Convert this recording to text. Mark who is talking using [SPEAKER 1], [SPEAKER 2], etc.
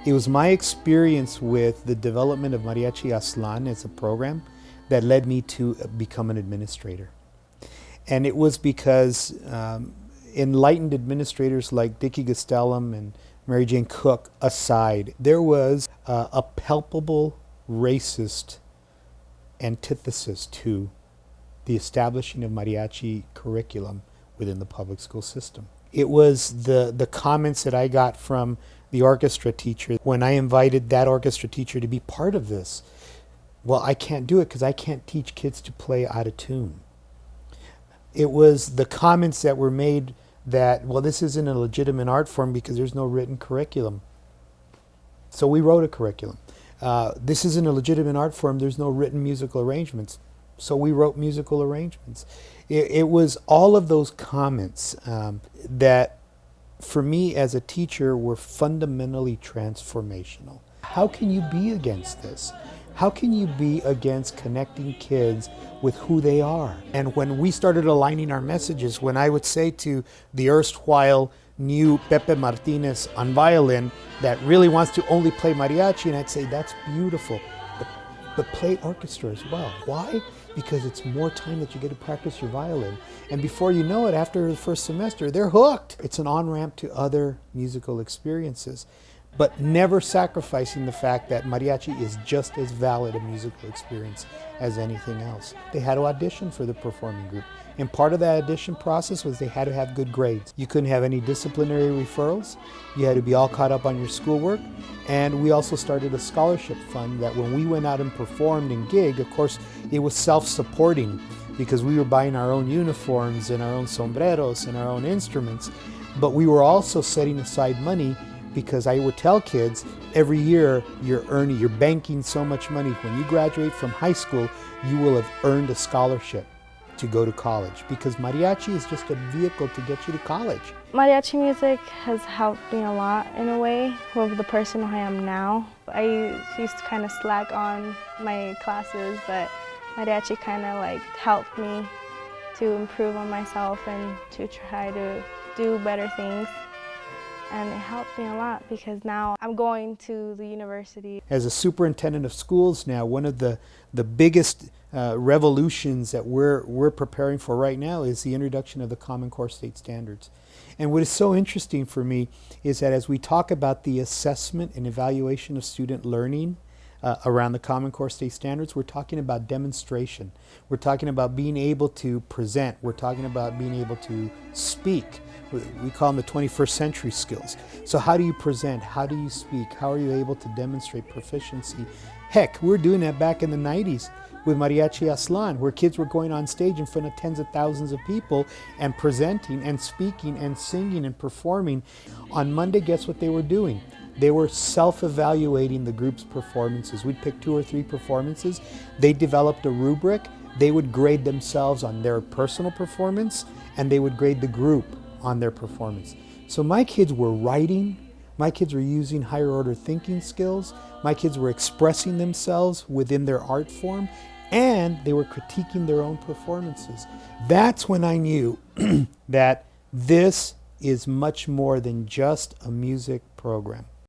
[SPEAKER 1] It was my experience with the development of Mariachi Aztlán as a program that led me to become an administrator. And it was because enlightened administrators like Dickie Gastelum and Mary Jane Cook aside, there was a palpable racist antithesis to the establishing of mariachi curriculum within the public school system. It was the comments that I got from the orchestra teacher when I invited that orchestra teacher to be part of this. Well, I can't do it because I can't teach kids to play out of tune. It was the comments that were made that, well, this isn't a legitimate art form because there's no written curriculum. So we wrote a curriculum. This isn't a legitimate art form, there's no written musical arrangements. So we wrote musical arrangements. It was all of those comments that, for me as a teacher, were fundamentally transformational. How can you be against this? How can you be against connecting kids with who they are? And when we started aligning our messages, when I would say to the erstwhile new Pepe Martinez on violin that really wants to only play mariachi, and I'd say, that's beautiful, but play orchestra as well. Why? Because it's more time that you get to practice your violin. And before you know it, after the first semester, they're hooked. It's an on-ramp to other musical experiences, but never sacrificing the fact that mariachi is just as valid a musical experience as anything else. They had to audition for the performing group. And part of that audition process was they had to have good grades. You couldn't have any disciplinary referrals. You had to be all caught up on your schoolwork. And we also started a scholarship fund that when we went out and performed and gigged, of course, it was self-supporting because we were buying our own uniforms and our own sombreros and our own instruments. But we were also setting aside money because I would tell kids, every year you're banking so much money. When you graduate from high school, you will have earned a scholarship to go to college, because mariachi is just a vehicle to get you to college.
[SPEAKER 2] Mariachi music has helped me a lot in a way with the person who I am now. I used to kind of slack on my classes, but mariachi kind of like helped me to improve on myself and to try to do better things. And it helped me a lot because now I'm going to the university.
[SPEAKER 1] As a superintendent of schools now, one of the biggest revolutions that we're preparing for right now is the introduction of the Common Core State Standards. And what is so interesting for me is that as we talk about the assessment and evaluation of student learning around the Common Core State Standards, we're talking about demonstration. We're talking about being able to present. We're talking about being able to speak. We call them the 21st century skills. So how do you present? How do you speak? How are you able to demonstrate proficiency? Heck, we were doing that back in the 90s with Mariachi Aztlán, where kids were going on stage in front of tens of thousands of people and presenting and speaking and singing and performing. On Monday, guess what they were doing? They were self-evaluating the group's performances. We'd pick 2 or 3 performances. They developed a rubric. They would grade themselves on their personal performance, and they would grade the group on their performance. So my kids were writing, my kids were using higher order thinking skills, my kids were expressing themselves within their art form, and they were critiquing their own performances. That's when I knew that this is much more than just a music program.